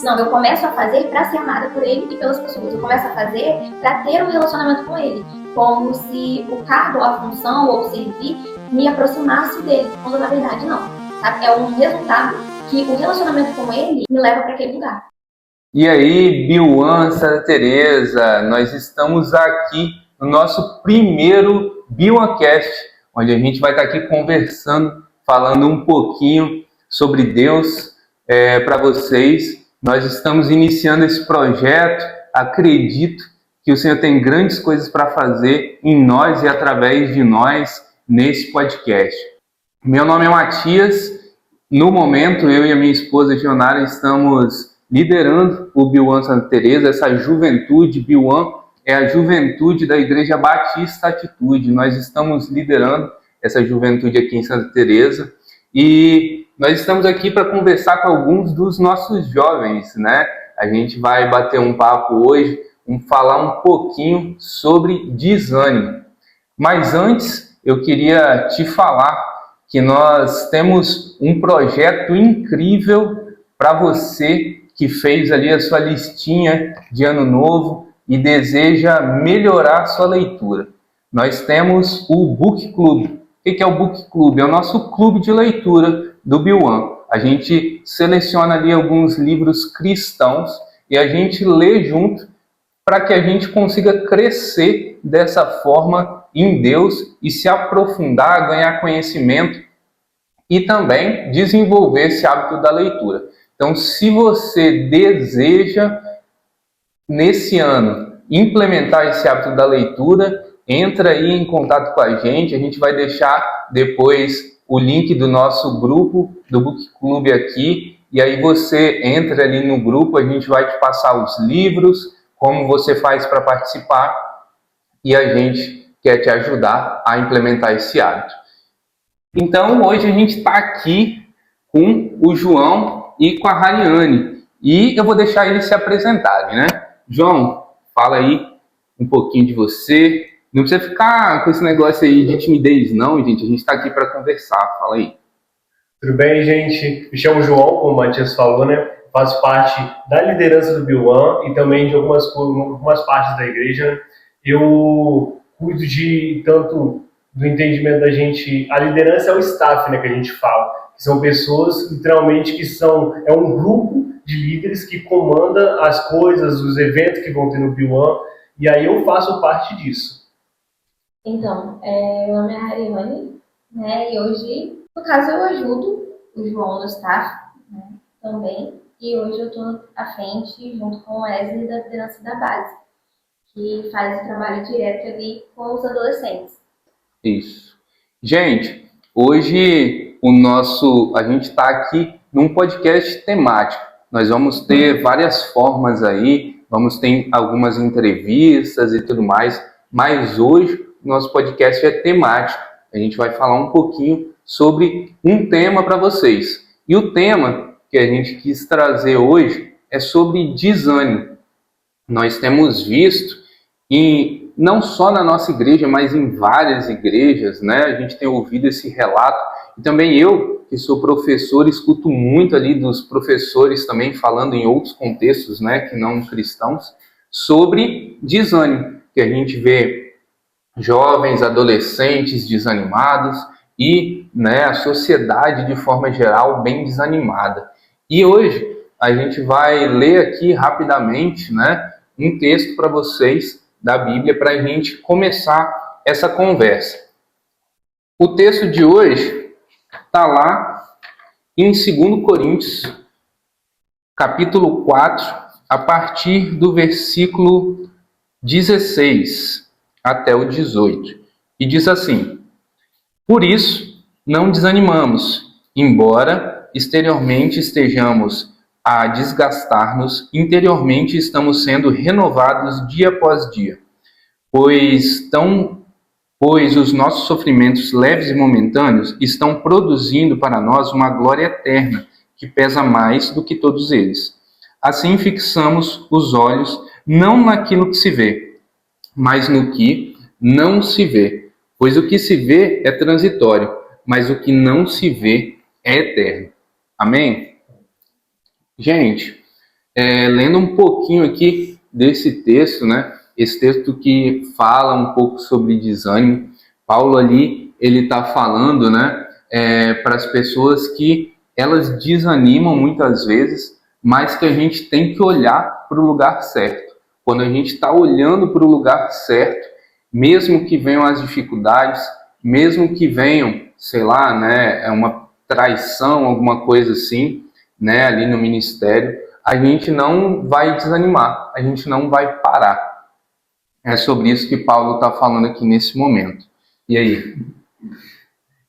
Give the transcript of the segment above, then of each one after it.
Não, eu começo a fazer para ser amada por ele e pelas pessoas. Eu começo a fazer para ter um relacionamento com ele. Como se o cargo, a função ou o servir me aproximasse dele, quando na verdade não. Sabe? É um resultado que o relacionamento com ele me leva para aquele lugar. E aí, Biuan, Santa Teresa, nós estamos aqui no nosso primeiro BiuanCast, onde a gente vai estar aqui conversando, falando um pouquinho sobre Deus para vocês. Nós estamos iniciando esse projeto, acredito que o Senhor tem grandes coisas para fazer em nós e através de nós nesse podcast. Meu nome é Matias, no momento eu e a minha esposa Gionara estamos liderando o Biuan Santa Teresa, essa juventude. Biuan é a juventude da Igreja Batista Atitude. Nós estamos liderando essa juventude aqui em Santa Teresa e nós estamos aqui para conversar com alguns dos nossos jovens, né? A gente vai bater um papo hoje, falar um pouquinho sobre desânimo. Mas antes, eu queria te falar que nós temos um projeto incrível para você que fez ali a sua listinha de ano novo e deseja melhorar a sua leitura. Nós temos o Book Club. O que é o Book Club? É o nosso clube de leitura do Biuan. A gente seleciona ali alguns livros cristãos e a gente lê junto para que a gente consiga crescer dessa forma em Deus e se aprofundar, ganhar conhecimento e também desenvolver esse hábito da leitura. Então, se você deseja, nesse ano, implementar esse hábito da leitura, entra aí em contato com a gente vai deixar depois o link do nosso grupo, do Book Club aqui, e aí você entra ali no grupo, a gente vai te passar os livros, como você faz para participar, e a gente quer te ajudar a implementar esse hábito. Então, hoje a gente está aqui com o João e com a Rayane. E eu vou deixar eles se apresentarem, né? João, fala aí um pouquinho de você. Não precisa ficar com esse negócio aí de timidez, não, gente. A gente está aqui para conversar. Fala aí. Tudo bem, gente? Me chamo João, como o Matias falou, né? Faço parte da liderança do Biuan e também de algumas partes da igreja. Eu cuido de tanto do entendimento da gente. A liderança é o staff, né, que a gente fala. São pessoas, literalmente, que é um grupo de líderes que comanda as coisas, os eventos que vão ter no Biuan, e aí eu faço parte disso. Então, meu nome é Rayane, né, e hoje, no caso, eu ajudo o João no staff, né, também, e hoje eu estou à frente, junto com o Wesley, da liderança da base, que faz o trabalho direto ali com os adolescentes. Isso. Gente, hoje a gente está aqui num podcast temático. Nós vamos ter várias formas aí, vamos ter algumas entrevistas e tudo mais, mas hoje o nosso podcast é temático. A gente vai falar um pouquinho sobre um tema para vocês. E o tema que a gente quis trazer hoje é sobre desânimo. Nós temos visto, e não só na nossa igreja, mas em várias igrejas, né? A gente tem ouvido esse relato. E também eu, que sou professor, escuto muito ali dos professores também falando em outros contextos, né, que não cristãos, sobre desânimo, que a gente vê jovens, adolescentes desanimados e, né, a sociedade de forma geral bem desanimada. E hoje a gente vai ler aqui rapidamente, né, um texto para vocês da Bíblia para a gente começar essa conversa. O texto de hoje está lá em 2 Coríntios, capítulo 4, a partir do versículo 16 até o 18. E diz assim: por isso, não desanimamos, embora exteriormente estejamos a desgastar-nos, interiormente estamos sendo renovados dia após dia, pois os nossos sofrimentos leves e momentâneos estão produzindo para nós uma glória eterna, que pesa mais do que todos eles. Assim fixamos os olhos não naquilo que se vê, mas no que não se vê, pois o que se vê é transitório, mas o que não se vê é eterno. Amém? Gente, lendo um pouquinho aqui desse texto, né? Esse texto que fala um pouco sobre desânimo. Paulo ali, ele está falando, né? Para as pessoas que elas desanimam muitas vezes, mas que a gente tem que olhar para o lugar certo. Quando a gente está olhando para o lugar certo, mesmo que venham as dificuldades, mesmo que venham, sei lá, né, uma traição, alguma coisa assim, né, ali no ministério, a gente não vai desanimar, a gente não vai parar. É sobre isso que Paulo está falando aqui nesse momento. E aí?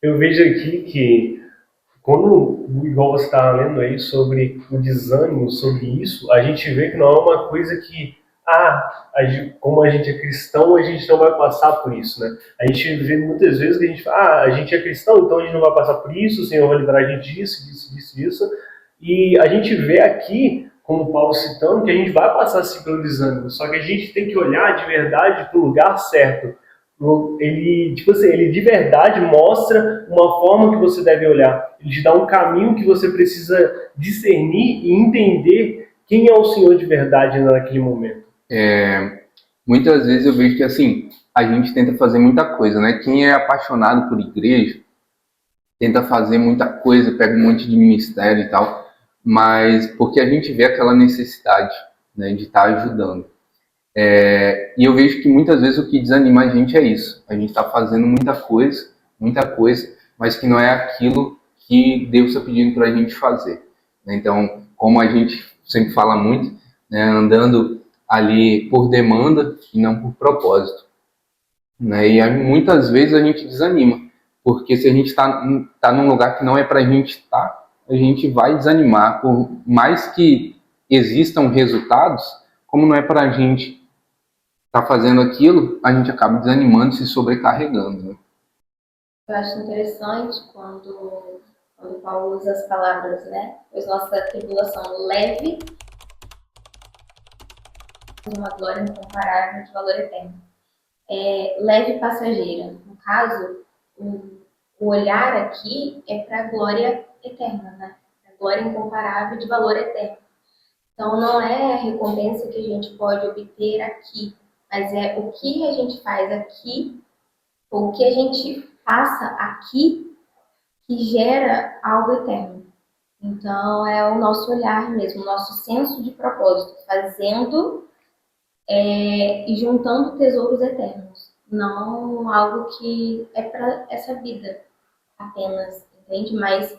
Eu vejo aqui que quando, igual você estava lendo aí sobre o desânimo, sobre isso, a gente vê que não é uma coisa que, como a gente é cristão, a gente não vai passar por isso, né? A gente vê muitas vezes que a gente fala, a gente é cristão, então a gente não vai passar por isso, o Senhor vai livrar a gente disso. E a gente vê aqui, como Paulo citando, que a gente vai passar assim pelo desânimo, só que a gente tem que olhar de verdade para o lugar certo. Ele, tipo assim, ele de verdade mostra uma forma que você deve olhar. Ele te dá um caminho que você precisa discernir e entender quem é o Senhor de verdade naquele momento. Muitas vezes eu vejo que assim, a gente tenta fazer muita coisa, né? Quem é apaixonado por igreja tenta fazer muita coisa, pega um monte de ministério e tal, mas porque a gente vê aquela necessidade, né, de estar ajudando. E eu vejo que muitas vezes o que desanima a gente é isso. A gente está fazendo muita coisa, mas que não é aquilo que Deus está pedindo para a gente fazer. Então, como a gente sempre fala muito, né, andando ali por demanda e não por propósito. Né? E aí, muitas vezes a gente desanima, porque se a gente tá num lugar que não é para a gente estar, a gente vai desanimar. Por mais que existam resultados, como não é para a gente tá fazendo aquilo, a gente acaba desanimando, se sobrecarregando. Né? Eu acho interessante quando Paulo usa as palavras, né? Pois nossa tribulação leve, uma glória incomparável de valor eterno. Leve e passageira. No caso, o olhar aqui é para a glória eterna, né? A glória incomparável de valor eterno. Então, não é a recompensa que a gente pode obter aqui, mas é o que a gente faz aqui, ou o que a gente passa aqui, que gera algo eterno. Então, é o nosso olhar mesmo, o nosso senso de propósito, fazendo e juntando tesouros eternos, não algo que é para essa vida apenas, entende? Mas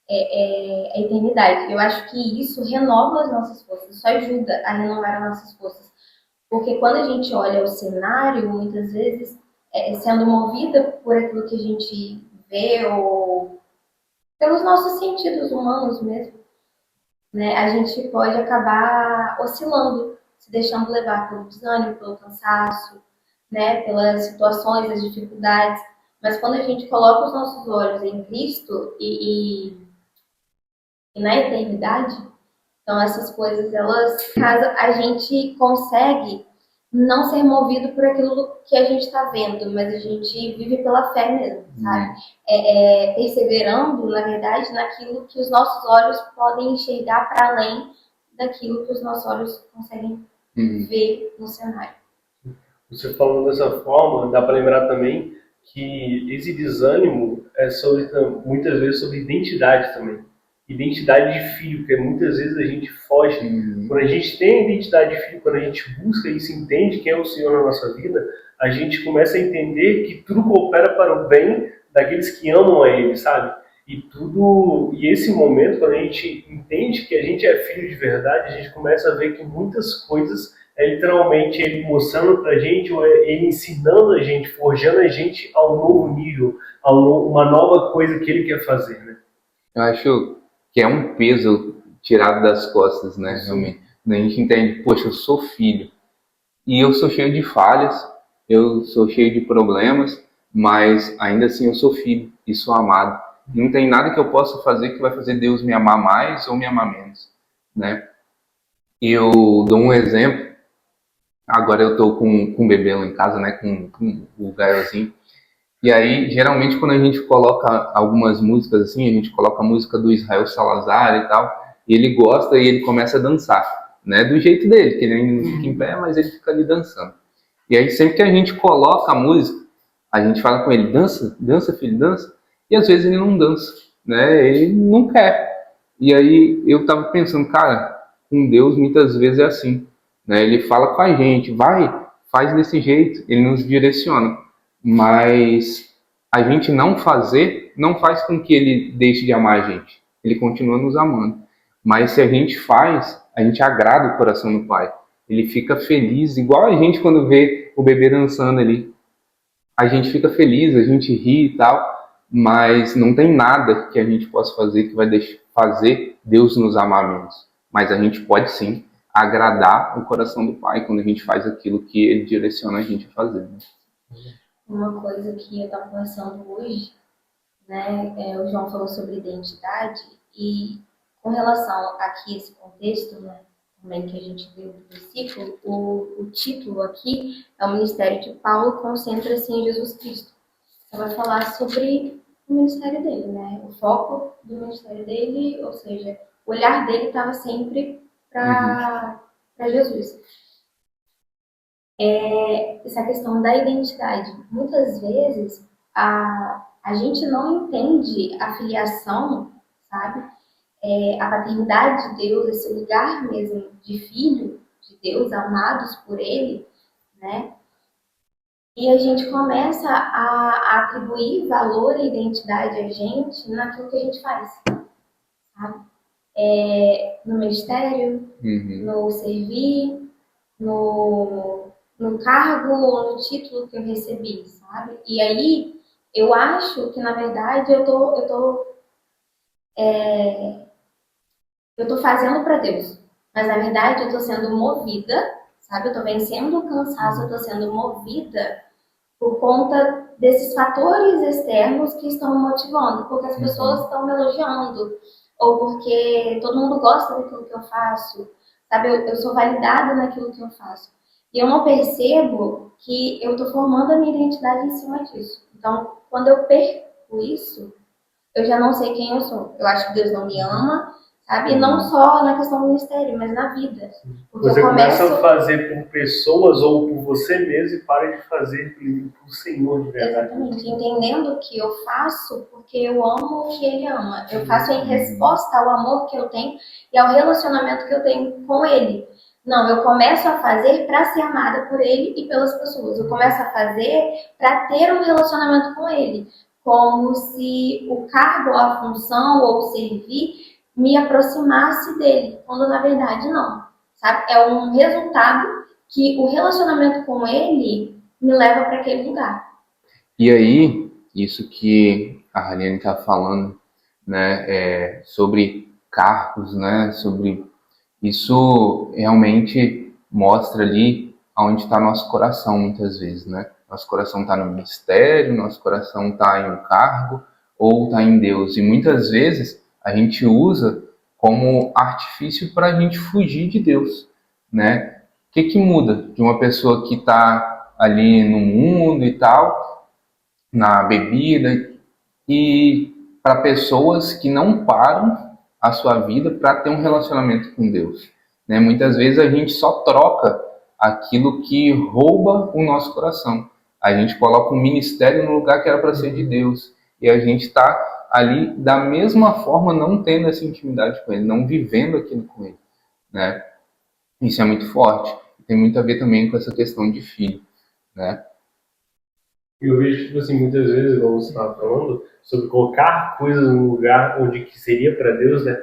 a eternidade. Eu acho que isso renova as nossas forças, isso ajuda a renovar as nossas forças. Porque quando a gente olha o cenário, muitas vezes, sendo movida por aquilo que a gente vê ou pelos nossos sentidos humanos mesmo, né, a gente pode acabar oscilando, se deixando levar pelo desânimo, pelo cansaço, né, pelas situações, as dificuldades. Mas quando a gente coloca os nossos olhos em Cristo e na eternidade, então essas coisas, a gente consegue não ser movido por aquilo que a gente está vendo, mas a gente vive pela fé mesmo, sabe? Perseverando, na verdade, naquilo que os nossos olhos podem enxergar para além daquilo que os nossos olhos conseguem ver no cenário. Você falando dessa forma, dá para lembrar também que esse desânimo é muitas vezes sobre identidade também. Identidade de filho, porque muitas vezes a gente foge. Quando a gente tem a identidade de filho, quando a gente busca isso, entende quem é o Senhor na nossa vida, a gente começa a entender que tudo coopera para o bem daqueles que amam a Ele, sabe? E esse momento, quando a gente entende que a gente é filho de verdade, a gente começa a ver que muitas coisas literalmente Ele mostrando pra gente, ou Ele ensinando a gente, forjando a gente a um novo nível, uma nova coisa que Ele quer fazer, né? Eu acho que é um peso tirado das costas, né? Realmente. A gente entende, poxa, eu sou filho e eu sou cheio de falhas, eu sou cheio de problemas, mas ainda assim eu sou filho e sou amado. E não tem nada que eu possa fazer que vai fazer Deus me amar mais ou me amar menos, né? Eu dou um exemplo. Agora eu tô com um bebê lá em casa, né? Com o gaiozinho. E aí, geralmente, quando a gente coloca algumas músicas assim, a gente coloca a música do Israel Salazar e tal, e ele gosta e ele começa a dançar. né? Do jeito dele, que ele não fica em pé, mas ele fica ali dançando. E aí sempre que a gente coloca a música, a gente fala com ele, dança, dança filho, dança. E às vezes ele não dança, né? Ele não quer. E aí eu tava pensando, cara, com Deus muitas vezes é assim, né? Ele fala com a gente, vai, faz desse jeito, ele nos direciona. Mas a gente não fazer, não faz com que ele deixe de amar a gente. Ele continua nos amando. Mas se a gente faz, a gente agrada o coração do Pai. Ele fica feliz, igual a gente quando vê o bebê dançando ali. A gente fica feliz, a gente ri e tal, mas não tem nada que a gente possa fazer que vai fazer Deus nos amar menos. Mas a gente pode sim agradar o coração do Pai quando a gente faz aquilo que Ele direciona a gente a fazer. Né? Uma coisa que eu estava conversando hoje, né, o João falou sobre identidade e com relação aqui a esse contexto, né, também que a gente viu no versículo, o título aqui é o Ministério de Paulo concentra-se em Jesus Cristo. Então vai falar sobre o ministério dele, né, o foco do ministério dele, ou seja, o olhar dele estava sempre para Jesus. Essa questão da identidade. Muitas vezes a gente não entende a filiação, sabe? A paternidade de Deus, esse lugar mesmo de filho de Deus, amados por Ele, né? E a gente começa a atribuir valor e identidade a gente naquilo que a gente faz, sabe? No ministério, no servir, no cargo ou no título que eu recebi, sabe? E aí, eu acho que, na verdade, eu tô fazendo para Deus. Mas, na verdade, eu tô sendo movida, sabe? Eu tô vencendo o cansaço, eu tô sendo movida por conta desses fatores externos que estão me motivando. Porque as pessoas estão me elogiando. Ou porque todo mundo gosta daquilo que eu faço. Sabe? Eu sou validada naquilo que eu faço. E eu não percebo que eu estou formando a minha identidade em cima disso. Então, quando eu perco isso, eu já não sei quem eu sou. Eu acho que Deus não me ama, sabe? E não só na questão do ministério, mas na vida. Porque você começa a fazer por pessoas ou por você mesmo e para de fazer por Senhor de verdade. Exatamente. Entendendo que eu faço porque eu amo o que Ele ama. Eu faço em resposta ao amor que eu tenho e ao relacionamento que eu tenho com Ele. Não, eu começo a fazer para ser amada por Ele e pelas pessoas. Eu começo a fazer para ter um relacionamento com Ele. Como se o cargo, a função ou o servir me aproximasse dele. Quando na verdade não. Sabe? É um resultado que o relacionamento com Ele me leva para aquele lugar. E aí, isso que a Raniane está falando, né, sobre cargos, né, sobre isso realmente mostra ali onde está nosso coração muitas vezes, né? Nosso coração está no ministério, nosso coração está em um cargo ou está em Deus. E muitas vezes a gente usa como artifício para a gente fugir de Deus, né? O que muda de uma pessoa que está ali no mundo e tal, na bebida, e para pessoas que não param a sua vida para ter um relacionamento com Deus. Né? Muitas vezes a gente só troca aquilo que rouba o nosso coração. A gente coloca um ministério no lugar que era para ser de Deus. E a gente está ali da mesma forma não tendo essa intimidade com Ele, não vivendo aquilo com Ele. Né? Isso é muito forte. Tem muito a ver também com essa questão de filho. Né? Eu vejo, tipo assim, muitas vezes, como você estava falando, sobre colocar coisas no lugar onde que seria para Deus, né?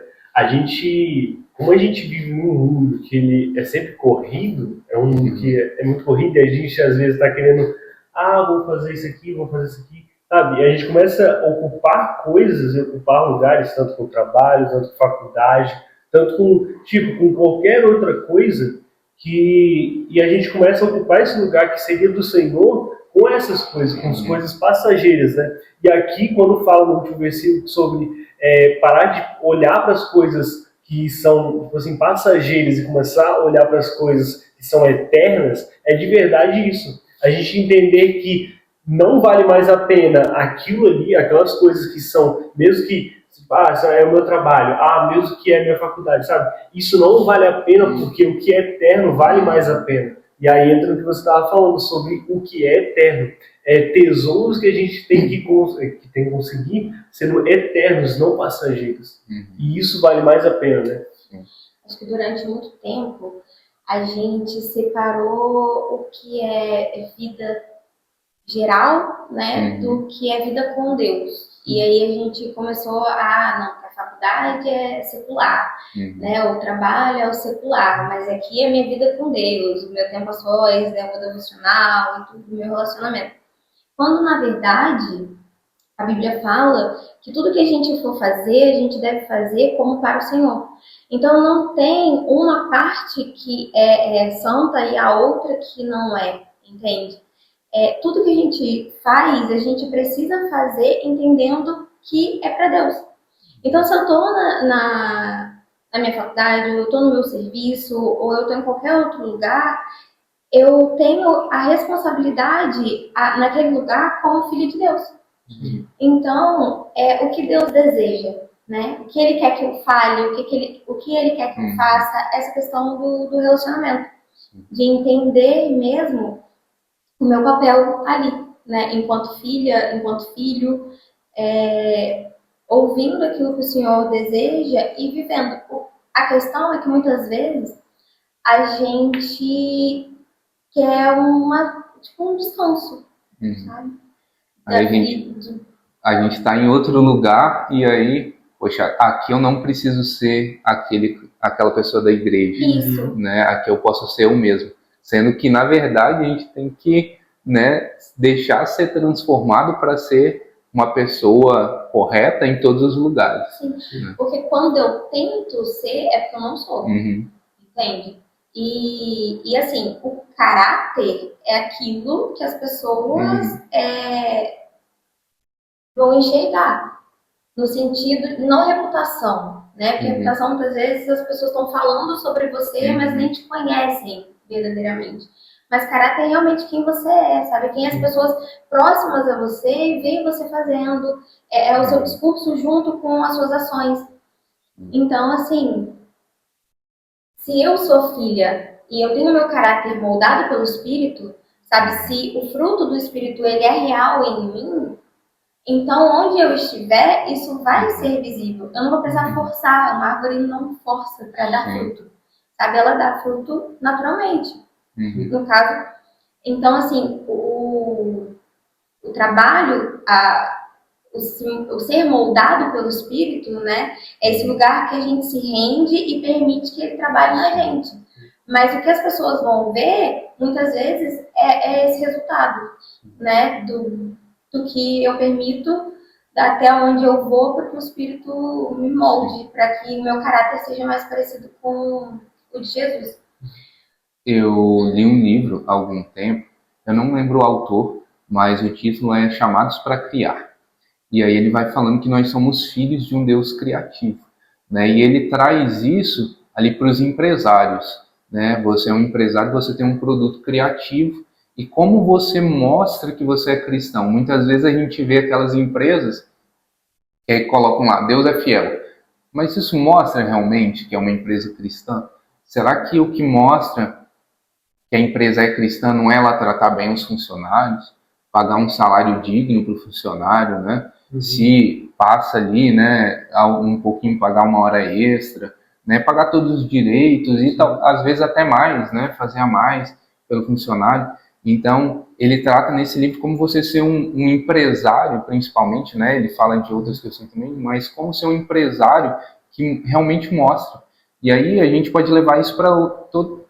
Como a gente vive num mundo que ele é sempre corrido, é um mundo que é muito corrido, e a gente às vezes está querendo, vou fazer isso aqui, vou fazer isso aqui, sabe? E a gente começa a ocupar coisas, ocupar lugares, tanto com trabalho, tanto com faculdade, tanto com qualquer outra coisa, e a gente começa a ocupar esse lugar que seria do Senhor, com essas coisas, com as coisas passageiras, né? E aqui, quando fala no último versículo sobre parar de olhar para as coisas que são, tipo assim, passageiras e começar a olhar para as coisas que são eternas, é de verdade isso. A gente entender que não vale mais a pena aquilo ali, aquelas coisas que são, mesmo que isso é o meu trabalho, mesmo que é a minha faculdade, sabe? Isso não vale a pena porque o que é eterno vale mais a pena. E aí entra no que você estava falando sobre o que é eterno. Tesouros que a gente tem que conseguir sendo eternos, não passageiros. E isso vale mais a pena, né? Acho que durante muito tempo a gente separou o que é vida geral, né, do que é vida com Deus. E aí a gente começou não, a faculdade é secular, né, o trabalho é o secular, mas aqui é minha vida com Deus, o meu tempo a sós, é o devocional e tudo, o meu relacionamento. Quando, na verdade, a Bíblia fala que tudo que a gente for fazer, a gente deve fazer como para o Senhor. Então, não tem uma parte que é santa e a outra que não é, entende? Tudo que a gente faz, a gente precisa fazer entendendo que é para Deus. Então, se eu estou na minha faculdade, ou eu estou no meu serviço, ou eu estou em qualquer outro lugar, eu tenho a responsabilidade naquele lugar como filho de Deus. Então, o que Deus deseja, né? O que Ele quer que eu fale, o que Ele quer que eu faça, essa questão do relacionamento. De entender mesmo o meu papel ali, né? Enquanto filha, enquanto filho, ouvindo aquilo que o Senhor deseja e vivendo. A questão é que muitas vezes a gente quer um descanso, sabe? Aí a gente está em outro lugar e aí, poxa, aqui eu não preciso ser aquela pessoa da igreja, né? Aqui eu posso ser eu mesmo. Sendo que, na verdade, a gente tem que, né, deixar ser transformado para ser uma pessoa correta em todos os lugares. Sim, porque quando eu tento ser, é porque eu não sou. Entende? E assim, o caráter é aquilo que as pessoas vão enxergar. No sentido, não reputação, né? Porque reputação, muitas vezes, as pessoas estão falando sobre você, mas nem te conhecem verdadeiramente. Mas caráter é realmente quem você é, sabe? Quem as pessoas próximas a você veem você fazendo, é o seu discurso junto com as suas ações. Então, assim, se eu sou filha e eu tenho meu caráter moldado pelo Espírito, sabe? Se o fruto do Espírito ele é real em mim, então onde eu estiver, isso vai ser visível. Eu não vou precisar forçar, uma árvore não força para dar fruto, sabe? Ela dá fruto naturalmente. No caso, então assim, o trabalho, o ser moldado pelo Espírito, né? É esse lugar que a gente se rende e permite que ele trabalhe na gente. Mas o que as pessoas vão ver, muitas vezes, é esse resultado, né? Do que eu permito, até onde eu vou, para que o Espírito me molde, para que o meu caráter seja mais parecido com o de Jesus. Eu li um livro há algum tempo, eu não lembro o autor, mas o título é Chamados para Criar. E aí ele vai falando que nós somos filhos de um Deus criativo, né? E ele traz isso ali para os empresários, né? Você é um empresário, você tem um produto criativo, e como você mostra que você é cristão? Muitas vezes a gente vê aquelas empresas que aí colocam lá, Deus é fiel. Mas isso mostra realmente que é uma empresa cristã? Será que o que mostra que a empresa é cristã não é ela tratar bem os funcionários, pagar um salário digno para o funcionário, né? Se passa ali, né, um pouquinho pagar uma hora extra, né, pagar todos os direitos e tal, às vezes até mais, né, fazer a mais pelo funcionário. Então, ele trata nesse livro como você ser um empresário, principalmente, né, ele fala de outras questões também, mas como ser um empresário que realmente mostra. E aí a gente pode levar isso para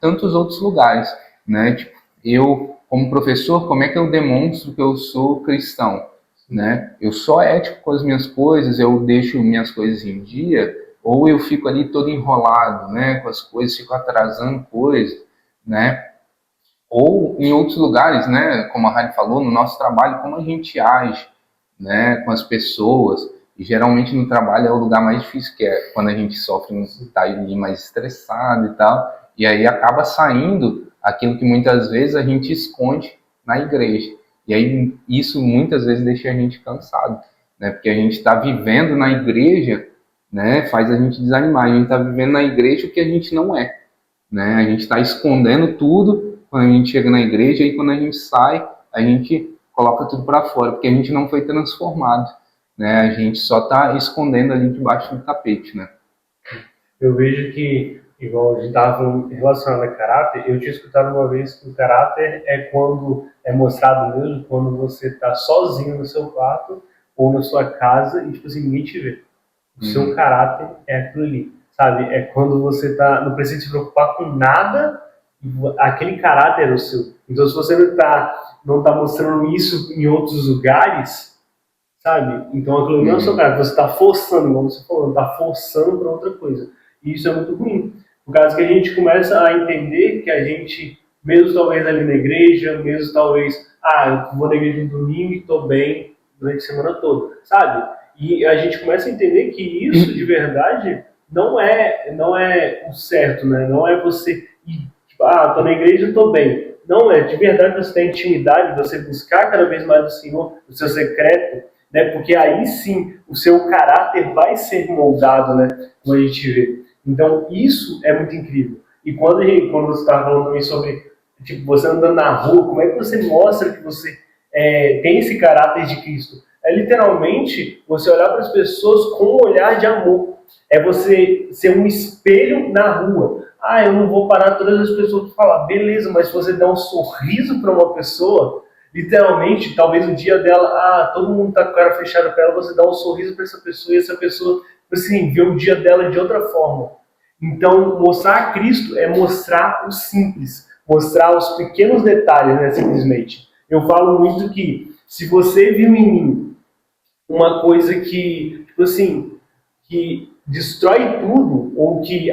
tantos outros lugares, né, tipo, eu, como professor, como é que eu demonstro que eu sou cristão? Né? Eu sou ético com as minhas coisas, eu deixo minhas coisas em dia, ou eu fico ali todo enrolado, né, com as coisas, fico atrasando coisas, né? Ou em outros lugares, né, como a Rani falou, no nosso trabalho, como a gente age, né, com as pessoas. E geralmente no trabalho é o lugar mais difícil, que é quando a gente sofre, está ali mais estressado e tal, e aí acaba saindo aquilo que muitas vezes a gente esconde na igreja. E aí isso muitas vezes deixa a gente cansado. né? Porque a gente está vivendo na igreja, né? Faz a gente desanimar. A gente está vivendo na igreja o que a gente não é, né? A gente está escondendo tudo quando a gente chega na igreja e quando a gente sai, a gente coloca tudo para fora, porque a gente não foi transformado, né? A gente só está escondendo ali debaixo do tapete, né? Eu vejo que, igual a gente estava relacionado a caráter, eu tinha escutado uma vez que o caráter é quando é mostrado mesmo quando você está sozinho no seu quarto ou na sua casa e, tipo assim, ninguém te vê. O seu caráter é aquilo ali, sabe? É quando você não precisa se preocupar com nada, aquele caráter é o seu. Então, se você não tá mostrando isso em outros lugares, sabe? Então, aquilo não é o seu caráter. Você está forçando, como você falou, está forçando para outra coisa. E isso é muito ruim. Por causa que a gente começa a entender que a gente, mesmo talvez ali na igreja, mesmo talvez, eu vou na igreja no domingo e estou bem durante a semana toda, sabe? E a gente começa a entender que isso, de verdade, não é o certo, né? Não é você ir, tipo, tô na igreja e estou bem. Não é, de verdade você tem intimidade, você buscar cada vez mais o Senhor, o seu secreto, né? Porque aí sim o seu caráter vai ser moldado, né? Como a gente vê. Então isso é muito incrível. E quando você estava falando também sobre tipo, você andando na rua, como é que você mostra que você tem esse caráter de Cristo? É literalmente você olhar para as pessoas com um olhar de amor. É você ser um espelho na rua. Eu não vou parar todas as pessoas para falar. Beleza, mas se você der um sorriso para uma pessoa, literalmente, talvez o dia dela, todo mundo tá com a cara fechada para ela, você dá um sorriso para essa pessoa e essa pessoa, assim, vê o dia dela de outra forma. Então, mostrar Cristo é mostrar o simples, mostrar os pequenos detalhes, né, simplesmente. Eu falo muito que, se você viu em mim uma coisa que, tipo assim, que destrói tudo, ou que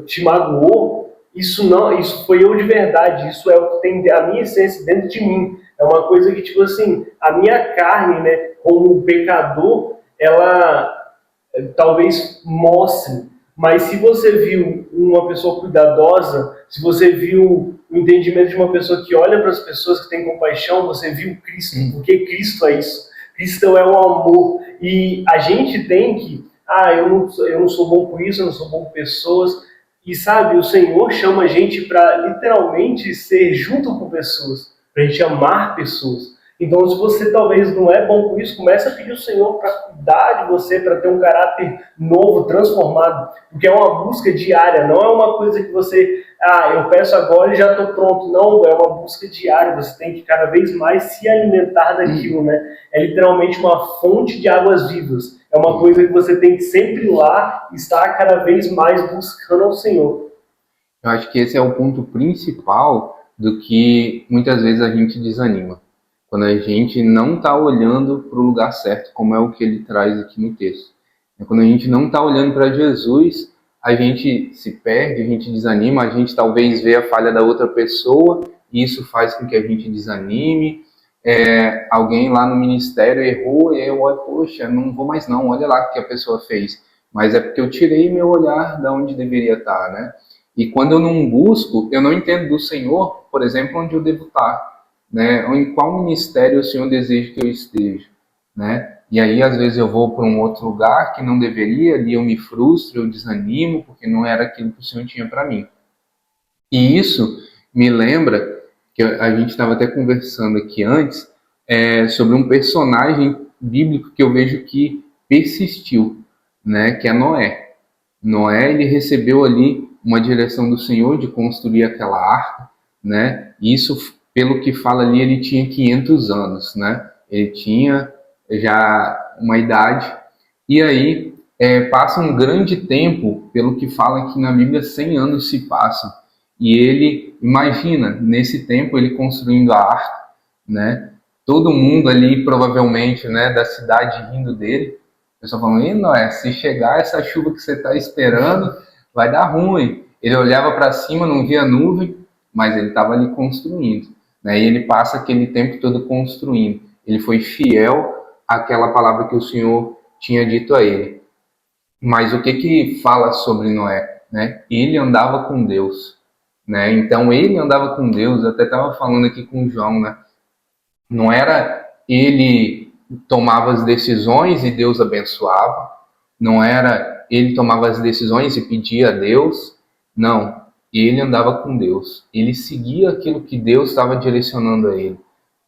te magoou, isso foi eu de verdade, isso é o que tem a minha essência dentro de mim. É uma coisa que, tipo assim, a minha carne, né, como pecador, ela talvez mostre. Mas se você viu uma pessoa cuidadosa, se você viu o entendimento de uma pessoa que olha para as pessoas, que tem compaixão, você viu Cristo, porque Cristo é isso. Cristo é o amor. E a gente tem que, eu não sou bom com isso, eu não sou bom com pessoas. E sabe, o Senhor chama a gente para literalmente ser junto com pessoas, para a gente amar pessoas. Então, se você talvez não é bom com isso, comece a pedir ao Senhor para cuidar de você, para ter um caráter novo, transformado, porque é uma busca diária, não é uma coisa que você, eu peço agora e já estou pronto. Não, é uma busca diária, você tem que cada vez mais se alimentar daquilo, né? É literalmente uma fonte de águas vivas, é uma coisa que você tem que sempre ir lá, estar cada vez mais buscando ao Senhor. Eu acho que esse é o ponto principal do que muitas vezes a gente desanima. Quando a gente não está olhando para o lugar certo, como é o que ele traz aqui no texto. Quando a gente não está olhando para Jesus, a gente se perde, a gente desanima, a gente talvez vê a falha da outra pessoa, e isso faz com que a gente desanime. Alguém lá no ministério errou, e eu olho, poxa, não vou mais não, olha lá o que a pessoa fez. Mas é porque eu tirei meu olhar da onde deveria estar, né? E quando eu não busco, eu não entendo do Senhor, por exemplo, onde eu devo estar. Né, ou em qual ministério o Senhor deseja que eu esteja, né? E aí às vezes eu vou para um outro lugar que não deveria, ali eu me frustro, eu desanimo, porque não era aquilo que o Senhor tinha para mim. E isso me lembra que a gente estava até conversando aqui antes sobre um personagem bíblico que eu vejo que persistiu, né? Que é Noé. Noé, ele recebeu ali uma direção do Senhor de construir aquela arca, né? E isso, pelo que fala ali, ele tinha 500 anos, né? Ele tinha já uma idade. E aí passa um grande tempo, pelo que fala aqui na Bíblia, 100 anos se passam. E ele, imagina, nesse tempo ele construindo a arca, né? Todo mundo ali, provavelmente, né, da cidade rindo dele. O pessoal falando, Noé, se chegar essa chuva que você está esperando, vai dar ruim. Ele olhava para cima, não via nuvem, mas ele estava ali construindo, né? E ele passa aquele tempo todo construindo. Ele foi fiel àquela palavra que o Senhor tinha dito a ele. Mas o que fala sobre Noé, né? Ele andava com Deus, né? Então ele andava com Deus. Eu até estava falando aqui com o João, né? Não era ele tomava as decisões e Deus abençoava. Não era ele tomava as decisões e pedia a Deus. Não, ele andava com Deus. Ele seguia aquilo que Deus estava direcionando a ele,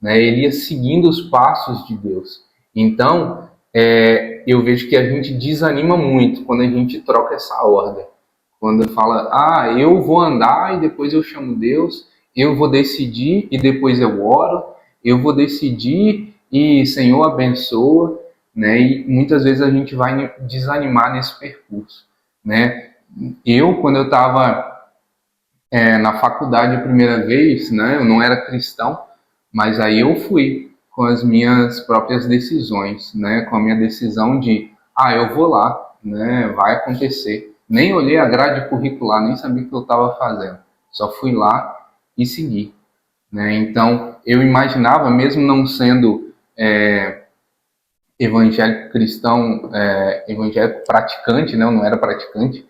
né? Ele ia seguindo os passos de Deus. Então, eu vejo que a gente desanima muito quando a gente troca essa ordem. Quando fala, eu vou andar e depois eu chamo Deus, eu vou decidir e depois eu oro, eu vou decidir e Senhor abençoa, né? E muitas vezes a gente vai desanimar nesse percurso, né? Quando eu estava na faculdade a primeira vez, né? Eu não era cristão, mas aí eu fui com as minhas próprias decisões, né? Com a minha decisão de, eu vou lá, né? Vai acontecer. Nem olhei a grade curricular, nem sabia o que eu estava fazendo. Só fui lá e segui, né? Então, eu imaginava, mesmo não sendo evangélico cristão, evangélico praticante, né? Eu não era praticante,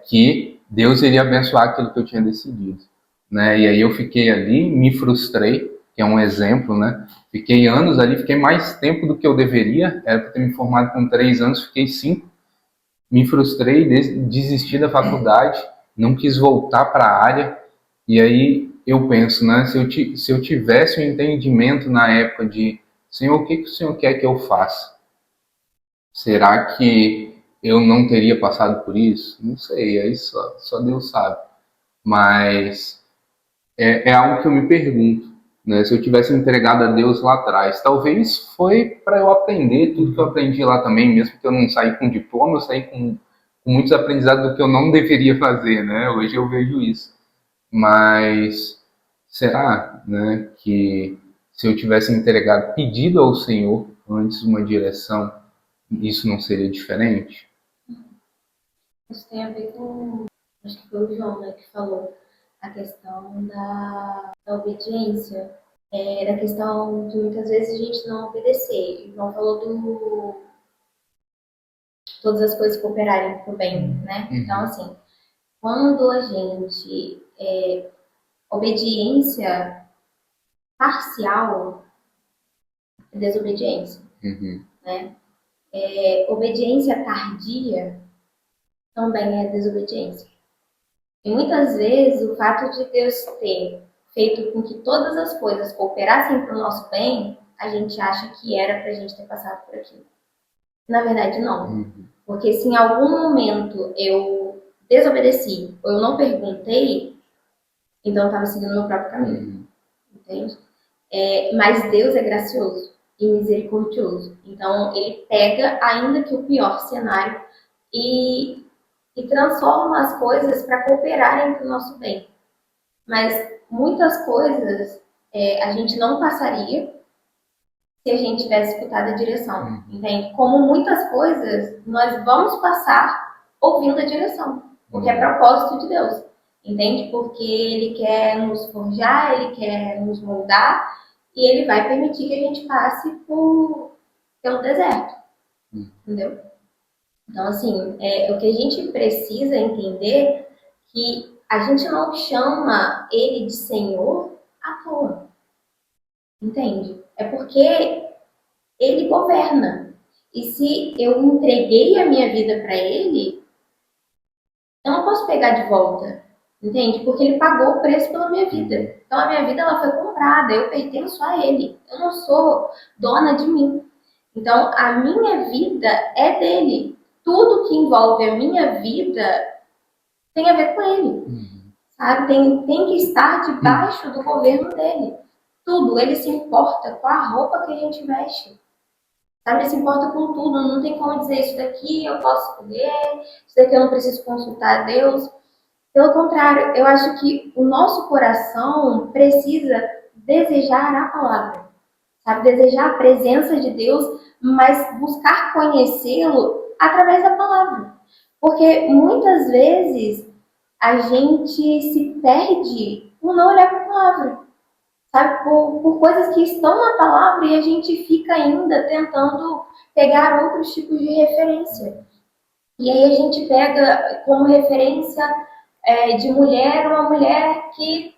que Deus iria abençoar aquilo que eu tinha decidido, né? E aí eu fiquei ali, me frustrei, que é um exemplo, né? Fiquei anos ali, fiquei mais tempo do que eu deveria, era para ter me formado com 3 anos, fiquei 5, me frustrei, desisti da faculdade, não quis voltar para a área, e aí eu penso, né? Se eu tivesse um entendimento na época de, Senhor, o que o Senhor quer que eu faça? Será que eu não teria passado por isso? Não sei, aí só Deus sabe. Mas é algo que eu me pergunto, né? Se eu tivesse entregado a Deus lá atrás, talvez foi para eu aprender tudo que eu aprendi lá também, mesmo que eu não saí com diploma, eu saí com muitos aprendizados do que eu não deveria fazer, né? Hoje eu vejo isso. Mas será, né, que se eu tivesse entregado, pedido ao Senhor antes uma direção, isso não seria diferente? Isso tem a ver com, acho que foi o João, né, que falou a questão da obediência, da questão de muitas vezes a gente não obedecer. O João falou do todas as coisas cooperarem para o bem, né? Então, assim, quando a gente obediência parcial é desobediência, né? Obediência tardia também é desobediência. E muitas vezes o fato de Deus ter feito com que todas as coisas cooperassem para o nosso bem, a gente acha que era para a gente ter passado por aquilo. Na verdade, não. Porque se em algum momento eu desobedeci ou eu não perguntei, então eu estava seguindo o meu próprio caminho. Entende? Mas Deus é gracioso e misericordioso. Então ele pega, ainda que o pior cenário, e transforma as coisas para cooperarem para o nosso bem. Mas muitas coisas a gente não passaria se a gente tivesse escutado a direção, entende? Como muitas coisas nós vamos passar ouvindo a direção, porque é propósito de Deus, entende? Porque Ele quer nos forjar, Ele quer nos moldar e Ele vai permitir que a gente passe pelo deserto, entendeu? Então, assim, o que a gente precisa entender que a gente não chama Ele de Senhor à toa, entende? É porque Ele governa. E se eu entreguei a minha vida para Ele, eu não posso pegar de volta, entende? Porque Ele pagou o preço pela minha vida. Então, a minha vida ela foi comprada, eu pertenço a Ele. Eu não sou dona de mim. Então, a minha vida é dele. Tudo que envolve a minha vida tem a ver com ele, sabe? Tem que estar debaixo do governo dele. Tudo, ele se importa com a roupa que a gente veste, sabe? Ele se importa com tudo, não tem como dizer isso daqui eu posso escolher, isso daqui eu não preciso consultar a Deus. Pelo contrário, eu acho que o nosso coração precisa desejar a palavra, sabe? Desejar a presença de Deus, mas buscar conhecê-lo através da palavra. Porque muitas vezes a gente se perde por não olhar para a palavra, sabe? Por coisas que estão na palavra e a gente fica ainda tentando pegar outros tipos de referência. E aí a gente pega como referência de mulher uma mulher que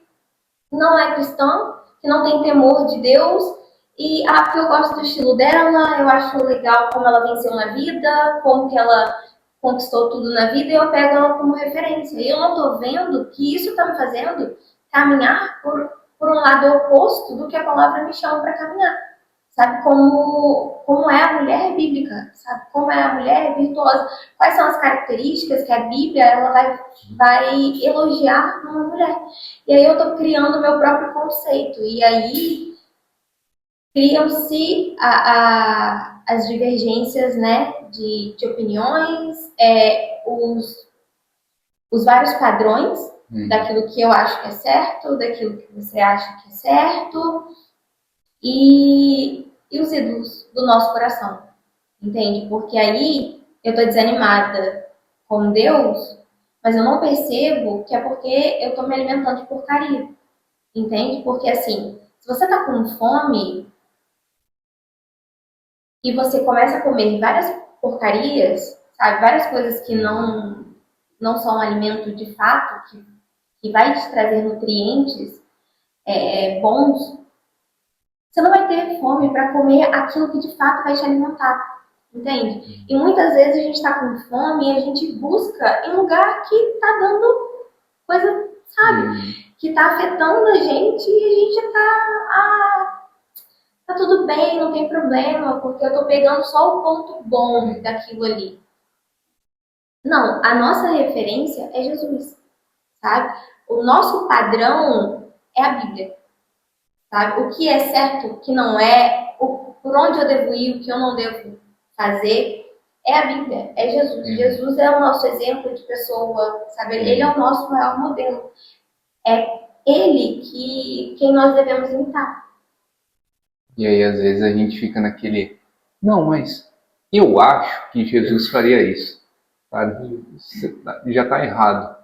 não é cristã, que não tem temor de Deus Porque eu gosto do estilo dela, eu acho legal como ela venceu na vida, como que ela conquistou tudo na vida, e eu pego ela como referência. E eu não tô vendo que isso tá me fazendo caminhar por um lado oposto do que a palavra me chama para caminhar. Sabe como é a mulher bíblica, sabe? Como é a mulher virtuosa. Quais são as características que a Bíblia ela vai elogiar numa mulher. E aí eu tô criando o meu próprio conceito. E aí criam-se as divergências, né, de opiniões, os vários padrões daquilo que eu acho que é certo, daquilo que você acha que é certo, e os ídolos do nosso coração, entende? Porque aí eu tô desanimada com Deus, mas eu não percebo que é porque eu tô me alimentando de porcaria, entende? Porque assim, se você tá com fome e você começa a comer várias porcarias, sabe? Várias coisas que não são alimento de fato, que vai te trazer nutrientes bons, você não vai ter fome para comer aquilo que de fato vai te alimentar, entende? E muitas vezes a gente está com fome e a gente busca em lugar que está dando coisa, sabe? Que está afetando a gente e a gente tá tudo bem, não tem problema, porque eu tô pegando só o ponto bom daquilo ali. Não, a nossa referência é Jesus, sabe? O nosso padrão é a Bíblia, sabe? O que é certo, o que não é, por onde eu devo ir, o que eu não devo fazer, é a Bíblia, é Jesus. Jesus é o nosso exemplo de pessoa, sabe? Ele é o nosso maior modelo. É ele quem nós devemos imitar. E aí, às vezes, a gente fica naquele... Não, mas eu acho que Jesus faria isso. Sabe? Já está errado.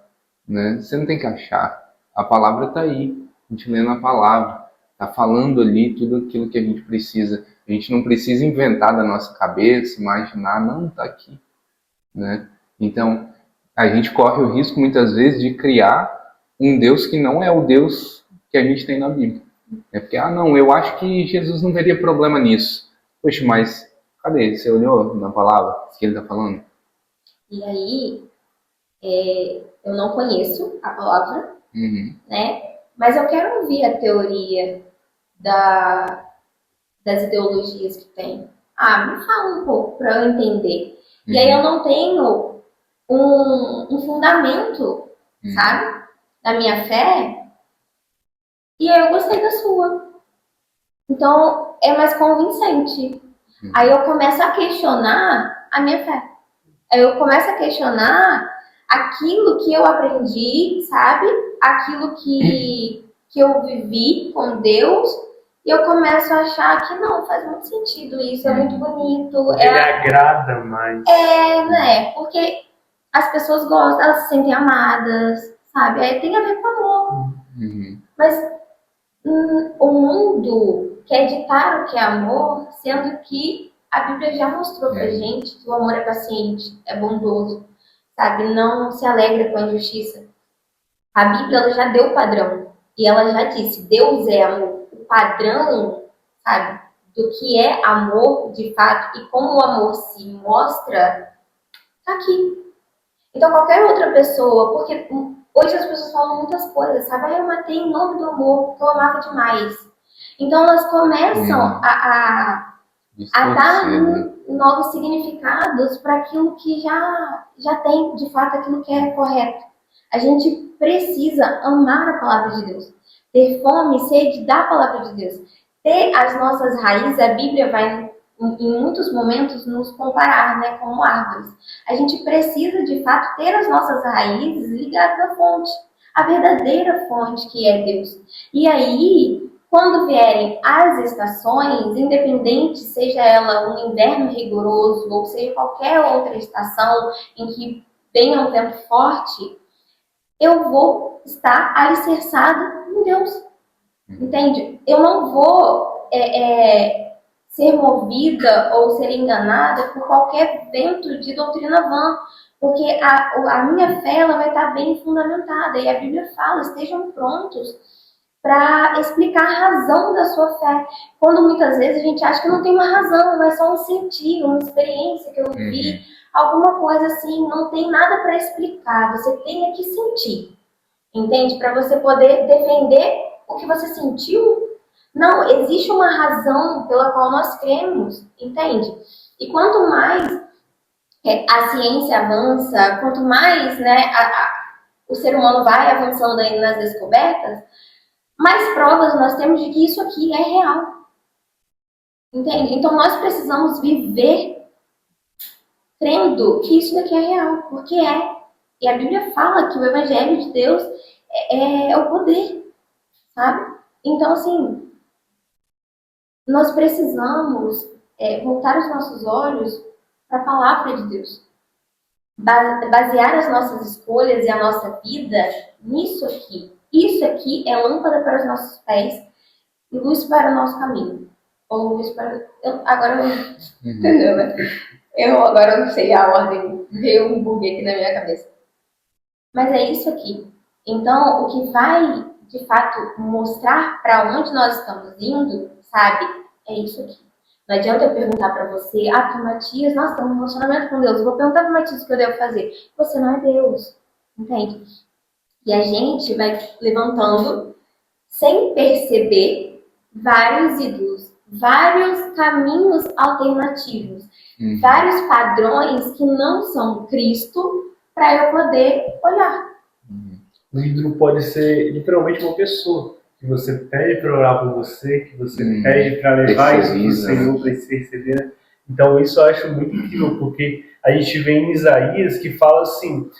Né? Você não tem que achar. A palavra está aí. A gente lendo a palavra. Está falando ali tudo aquilo que a gente precisa. A gente não precisa inventar da nossa cabeça, imaginar. Não, está aqui. Né? Então, a gente corre o risco, muitas vezes, de criar um Deus que não é o Deus que a gente tem na Bíblia. É porque, não, eu acho que Jesus não teria problema nisso. Poxa, mas cadê? Você olhou na palavra que ele está falando? E aí, eu não conheço a palavra, né? Mas eu quero ouvir a teoria das ideologias que tem. Me fala um pouco para eu entender. E aí eu não tenho um fundamento, sabe? Da minha fé. E aí eu gostei da sua. Então é mais convincente. Aí eu começo a questionar a minha fé. Aí eu começo a questionar aquilo que eu aprendi, sabe? Aquilo que eu vivi com Deus. E eu começo a achar que não, faz muito sentido isso, é muito bonito. Ele agrada mais. Né? Porque as pessoas gostam, elas se sentem amadas, sabe? Aí tem a ver com amor. Mas o mundo quer ditar o que é amor, sendo que a Bíblia já mostrou pra gente que o amor é paciente, é bondoso, sabe? Não se alegra com a injustiça. A Bíblia ela já deu o padrão. E ela já disse, Deus é amor. O padrão, sabe, do que é amor de fato e como o amor se mostra, tá aqui. Então qualquer outra pessoa, porque hoje as pessoas falam muitas coisas, sabe? Eu matei em nome do amor, porque eu amava demais. Então elas começam a dar novos significados para aquilo que já tem, de fato, aquilo que é correto. A gente precisa amar a palavra de Deus, ter fome e sede da palavra de Deus, ter as nossas raízes. A Bíblia vai, em muitos momentos, nos comparar, né, como árvores. A gente precisa, de fato, ter as nossas raízes ligadas à fonte, a verdadeira fonte que é Deus. E aí, quando vierem as estações, independente seja ela um inverno rigoroso ou seja qualquer outra estação em que venha um vento forte, eu vou estar alicerçada em Deus. Entende? Eu não vou ser movida ou ser enganada por qualquer vento de doutrina vã, porque a minha fé ela vai estar bem fundamentada. E a Bíblia fala, estejam prontos para explicar a razão da sua fé. Quando muitas vezes a gente acha que não tem uma razão, é só um sentir, uma experiência que eu vi, alguma coisa assim, não tem nada para explicar, você tem que sentir, entende? Para você poder defender o que você sentiu. Não, existe uma razão pela qual nós cremos, entende? E quanto mais a ciência avança, quanto mais, né, o ser humano vai avançando aí nas descobertas, mais provas nós temos de que isso aqui é real. Entende? Então nós precisamos viver crendo que isso daqui é real, porque é. E a Bíblia fala que o Evangelho de Deus é o poder, sabe? Então, assim, nós precisamos voltar os nossos olhos para a palavra de Deus. Basear as nossas escolhas e a nossa vida nisso aqui. Isso aqui é lâmpada para os nossos pés e luz para o nosso caminho. Ou luz para... Agora eu... Entendeu, né? Eu agora não sei a ordem. Veio um bug aqui na minha cabeça. Mas é isso aqui. Então, o que vai, de fato, mostrar para onde nós estamos indo, sabe? É isso aqui. Não adianta eu perguntar para você, Matias, nós temos um relacionamento com Deus. Eu vou perguntar para Matias o que eu devo fazer. Você não é Deus, entende? E a gente vai levantando, sem perceber, vários ídolos, vários caminhos alternativos, vários padrões que não são Cristo para eu poder olhar. O ídolo pode ser literalmente uma pessoa que você pede para orar por você, que você pede para levar isso para o Senhor, para se receber. Então isso eu acho muito incrível, porque a gente vê em Isaías que fala assim,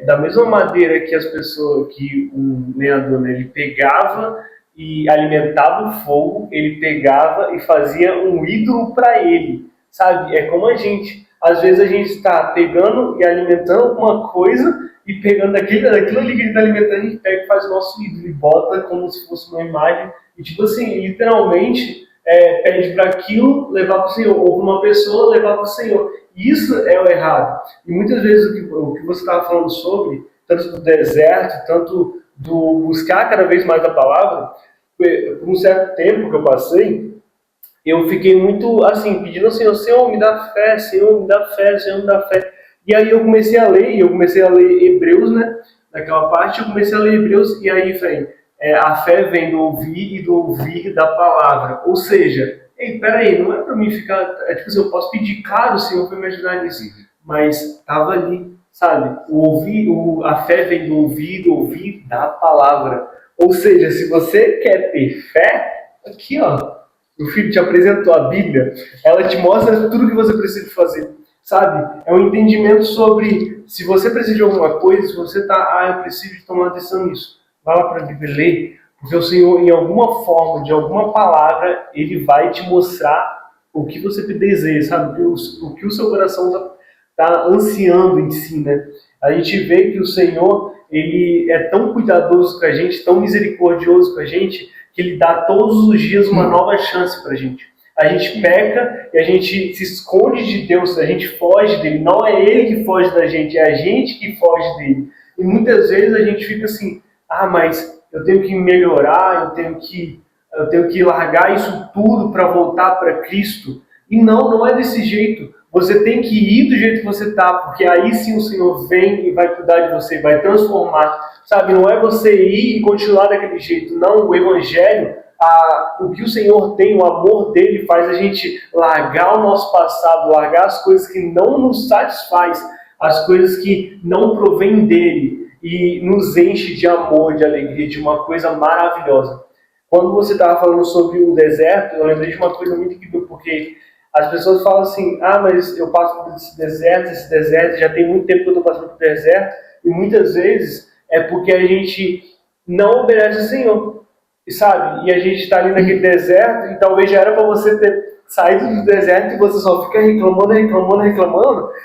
da mesma maneira que as pessoas, que o lenhador, né, ele pegava e alimentava o fogo, ele pegava e fazia um ídolo para ele, sabe? É como a gente, às vezes a gente está pegando e alimentando alguma coisa e pegando daquilo ali que a gente está alimentando, a gente pega e faz o nosso ídolo e bota como se fosse uma imagem e tipo assim, literalmente pede para aquilo levar para o Senhor, ou para uma pessoa levar para o Senhor. Isso é o errado. E muitas vezes o que você estava falando sobre, tanto do deserto, tanto do buscar cada vez mais a palavra, por um certo tempo que eu passei, eu fiquei muito assim, pedindo ao Senhor, Senhor, me dá fé, Senhor, me dá fé, Senhor, me dá fé. E aí eu comecei a ler Hebreus, né? Naquela parte eu comecei a ler Hebreus, e aí vem, a fé vem do ouvir e do ouvir da palavra. Ou seja, peraí, não é para mim ficar, tipo assim, eu posso pedir, claro, o Senhor vai me ajudar nisso, mas estava ali, sabe? A fé vem do ouvir da palavra. Ou seja, se você quer ter fé, aqui ó, o filho te apresentou a Bíblia, ela te mostra tudo que você precisa fazer, sabe? É um entendimento sobre, se você precisa de alguma coisa, se você eu preciso de tomar uma decisão nisso, vai lá para a Bíblia, lê, porque o Senhor, em alguma forma, de alguma palavra, Ele vai te mostrar o que você deseja, sabe? O que o seu coração está ansiando em si, né? A gente vê que o Senhor, Ele é tão cuidadoso com a gente, tão misericordioso com a gente, que Ele dá todos os dias uma nova chance para a gente. A gente peca e a gente se esconde de Deus, a gente foge dele. Não é Ele que foge da gente, é a gente que foge dele. E muitas vezes a gente fica assim, mas eu tenho que melhorar, eu tenho que largar isso tudo para voltar para Cristo. E não é desse jeito. Você tem que ir do jeito que você está, porque aí sim o Senhor vem e vai cuidar de você, vai transformar. Sabe, não é você ir e continuar daquele jeito. Não, o Evangelho, o que o Senhor tem, o amor dele faz a gente largar o nosso passado, largar as coisas que não nos satisfaz, as coisas que não provêm dele e nos enche de amor, de alegria, de uma coisa maravilhosa. Quando você estava falando sobre o deserto, eu lembrei de uma coisa muito incrível, porque as pessoas falam assim, mas eu passo por esse deserto, já tem muito tempo que eu estou passando por deserto, e muitas vezes é porque a gente não obedece ao Senhor, sabe? E a gente está ali naquele deserto, e talvez já era para você ter saído do deserto e você só fica reclamando,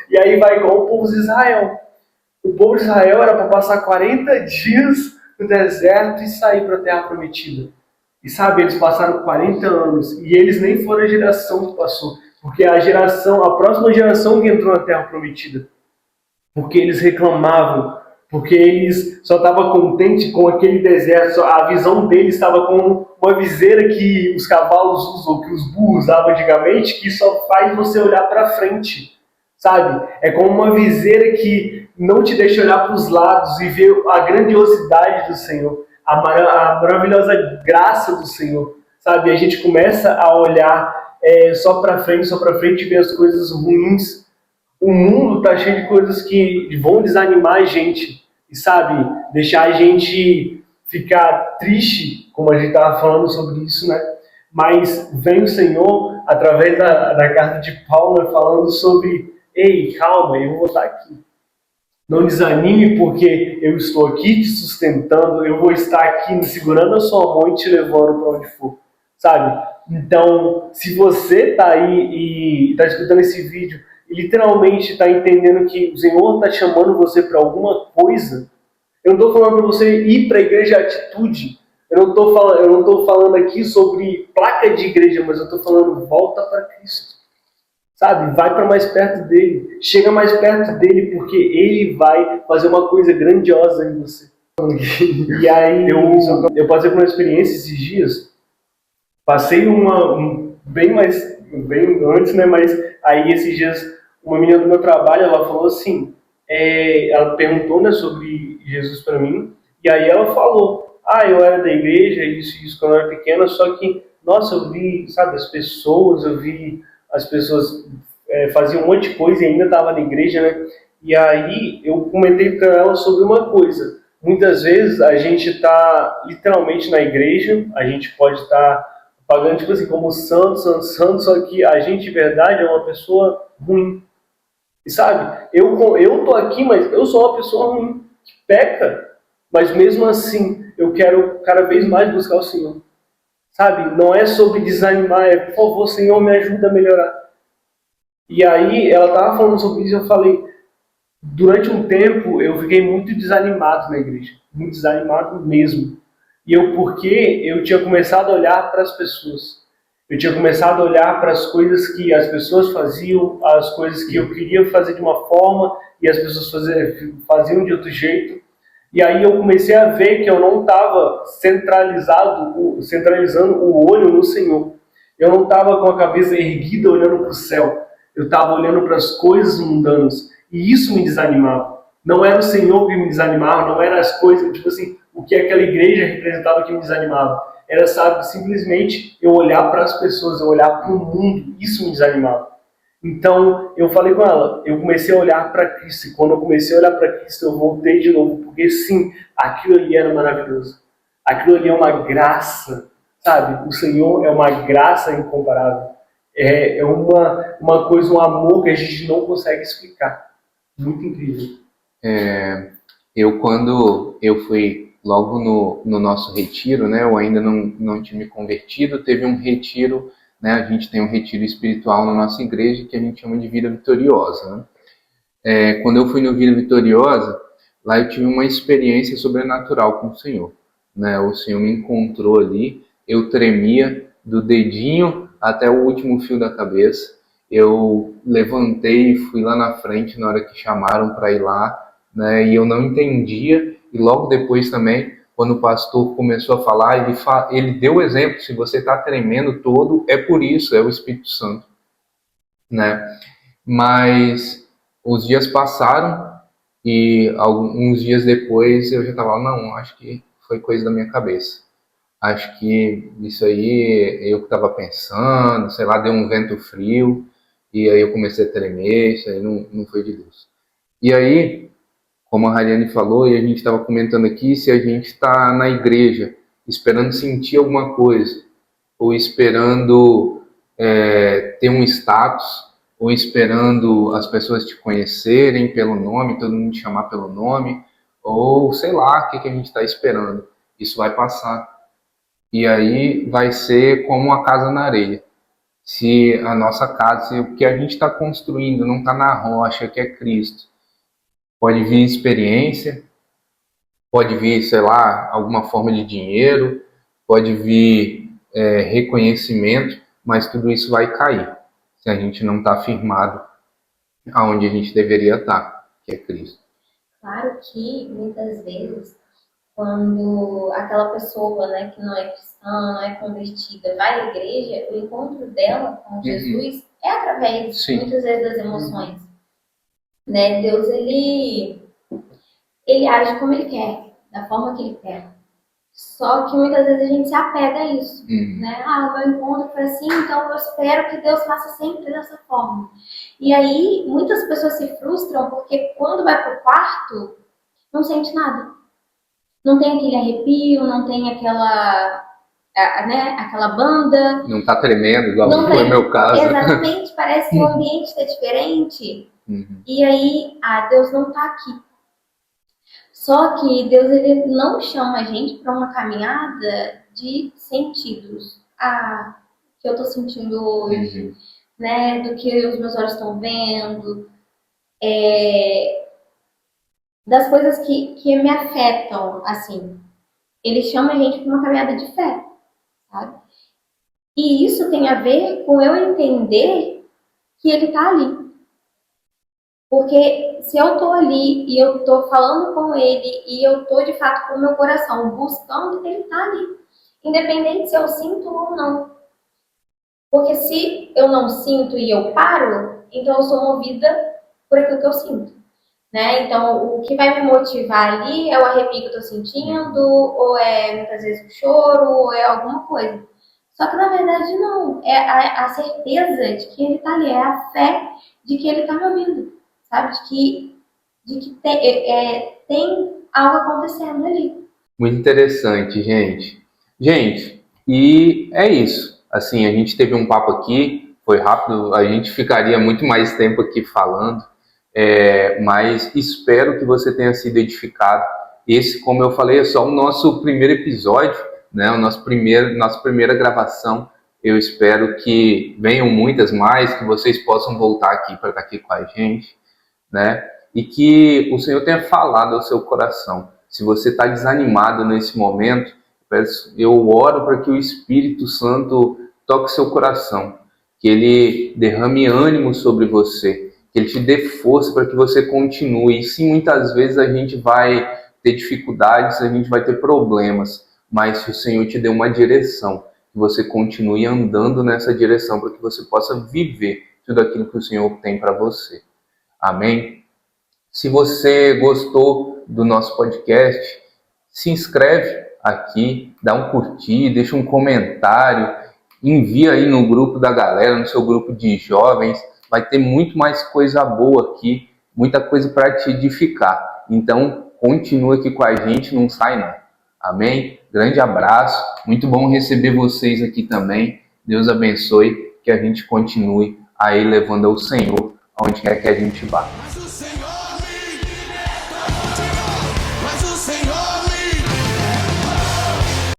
e aí vai igual o povo de Israel. O povo de Israel era para passar 40 dias no deserto e sair para a terra prometida. E sabe, eles passaram 40 anos e eles nem foram a geração que passou, porque a próxima geração que entrou na terra prometida. Porque eles reclamavam, porque eles só estavam contentes com aquele deserto, a visão deles estava com uma viseira que os cavalos usam, que os burros usavam antigamente, que só faz você olhar para frente, sabe? É como uma viseira que não te deixa olhar para os lados e ver a grandiosidade do Senhor, a maravilhosa graça do Senhor, sabe? A gente começa a olhar só para frente e ver as coisas ruins. O mundo está cheio de coisas que vão desanimar a gente e, sabe, deixar a gente ficar triste, como a gente estava falando sobre isso, né? Mas vem o Senhor, através da carta de Paulo, falando sobre: ei, calma, eu vou estar aqui. Não desanime, porque eu estou aqui te sustentando, eu vou estar aqui segurando a sua mão e te levando para onde for, sabe? Então, se você está aí e está escutando esse vídeo e literalmente está entendendo que o Senhor está chamando você para alguma coisa, eu não estou falando para você ir para a igreja atitude, eu não estou falando aqui sobre placa de igreja, mas eu estou falando volta para Cristo. Sabe, vai para mais perto dele, chega mais perto dele, porque ele vai fazer uma coisa grandiosa em você. E aí, eu passei por uma experiência esses dias, passei bem antes, né? Mas aí esses dias, uma menina do meu trabalho, ela falou assim, ela perguntou, né, sobre Jesus para mim, e aí ela falou: eu era da igreja, isso quando eu era pequena, só que, nossa, eu vi, sabe, as pessoas faziam um monte de coisa e ainda estava na igreja, né? E aí eu comentei para ela sobre uma coisa. Muitas vezes a gente está literalmente na igreja, a gente pode estar pagando, tipo assim, como santo, só que a gente, de verdade, é uma pessoa ruim. E sabe, eu tô aqui, mas eu sou uma pessoa ruim, que peca, mas mesmo assim eu quero cada vez mais buscar o Senhor. Sabe, não é sobre desanimar, por favor, Senhor, me ajuda a melhorar. E aí ela estava falando sobre isso e eu falei, durante um tempo eu fiquei muito desanimado na igreja, muito desanimado mesmo. Porque eu tinha começado a olhar para as pessoas. Eu tinha começado a olhar para as coisas que as pessoas faziam, as coisas que eu queria fazer de uma forma e as pessoas faziam de outro jeito. E aí eu comecei a ver que eu não estava centralizando o olho no Senhor. Eu não estava com a cabeça erguida olhando para o céu. Eu estava olhando para as coisas mundanas. E isso me desanimava. Não era o Senhor que me desanimava, não eram as coisas, tipo assim, o que aquela igreja representava que me desanimava. Era, sabe, simplesmente eu olhar para as pessoas, eu olhar para o mundo, isso me desanimava. Então, eu falei com ela, eu comecei a olhar para Cristo, e quando eu comecei a olhar para Cristo, eu voltei de novo, porque sim, aquilo ali era maravilhoso. Aquilo ali é uma graça, sabe? O Senhor é uma graça incomparável. É uma coisa, um amor que a gente não consegue explicar. Muito incrível. Quando eu fui logo no nosso retiro, né, eu ainda não tinha me convertido, teve um retiro, né, a gente tem um retiro espiritual na nossa igreja que a gente chama de Vida Vitoriosa, né? Quando eu fui no Vida Vitoriosa, lá eu tive uma experiência sobrenatural com o Senhor, né? O Senhor me encontrou ali, eu tremia do dedinho até o último fio da cabeça, eu levantei e fui lá na frente na hora que chamaram para ir lá, né? E eu não entendia, e logo depois também, quando o pastor começou a falar, ele deu o exemplo: se você está tremendo todo, é por isso, é o Espírito Santo, né? Mas os dias passaram e alguns dias depois eu já estava, não, acho que foi coisa da minha cabeça. Acho que isso aí eu que estava pensando, sei lá, deu um vento frio e aí eu comecei a tremer, isso aí não foi de Deus. E aí, como a Rariane falou, e a gente estava comentando aqui, se a gente está na igreja esperando sentir alguma coisa, ou esperando ter um status, ou esperando as pessoas te conhecerem pelo nome, todo mundo te chamar pelo nome, ou sei lá o que a gente está esperando. Isso vai passar. E aí vai ser como a casa na areia. Se a nossa casa, se o que a gente está construindo não está na rocha, que é Cristo, pode vir experiência, pode vir, sei lá, alguma forma de dinheiro, pode vir reconhecimento, mas tudo isso vai cair se a gente não está firmado aonde a gente deveria estar, que é Cristo. Claro que muitas vezes, quando aquela pessoa, né, que não é cristã, não é convertida, vai à igreja, o encontro dela com Jesus é através, Sim. muitas vezes, das emoções. Né? Deus, ele age como ele quer, da forma que ele quer. Só que muitas vezes a gente se apega a isso. Né? O meu encontro foi assim, então eu espero que Deus faça sempre dessa forma. E aí, muitas pessoas se frustram porque quando vai pro quarto, não sente nada. Não tem aquele arrepio, não tem aquela banda. Não tá tremendo, igual Não foi tem. meu caso. Exatamente, parece que o ambiente está diferente. E aí, Deus não tá aqui. Só que Deus, ele não chama a gente para uma caminhada de sentidos. O que eu tô sentindo hoje, né? Do que os meus olhos estão vendo, das coisas que me afetam, assim. Ele chama a gente para uma caminhada de fé, sabe? E isso tem a ver com eu entender que ele tá ali. Porque se eu tô ali e eu tô falando com ele e eu tô de fato com o meu coração buscando, ele tá ali. Independente se eu sinto ou não. Porque se eu não sinto e eu paro, então eu sou movida por aquilo que eu sinto. Né? Então, o que vai me motivar ali é o arrepio que eu tô sentindo, ou é muitas vezes o choro, ou é alguma coisa. Só que na verdade não. É a certeza de que ele tá ali, é a fé de que ele tá me ouvindo. Sabe? De que tem algo acontecendo ali. Muito interessante, gente. Gente, e é isso. Assim, a gente teve um papo aqui, foi rápido, a gente ficaria muito mais tempo aqui falando, mas espero que você tenha sido edificado. Esse, como eu falei, é só o nosso primeiro episódio, né? Nossa primeira gravação. Eu espero que venham muitas mais, que vocês possam voltar aqui para estar aqui com a gente, né? E que o Senhor tenha falado ao seu coração. Se você está desanimado nesse momento, eu oro para que o Espírito Santo toque seu coração, que ele derrame ânimo sobre você, que ele te dê força para que você continue. E sim, muitas vezes a gente vai ter dificuldades, a gente vai ter problemas, mas se o Senhor te deu uma direção, que você continue andando nessa direção para que você possa viver tudo aquilo que o Senhor tem para você. Amém? Se você gostou do nosso podcast, se inscreve aqui, dá um curtir, deixa um comentário, envia aí no grupo da galera, no seu grupo de jovens. Vai ter muito mais coisa boa aqui, muita coisa para te edificar. Então, continua aqui com a gente, não sai não. Amém? Grande abraço, muito bom receber vocês aqui também. Deus abençoe, que a gente continue aí levando ao Senhor, aonde quer que a gente vá.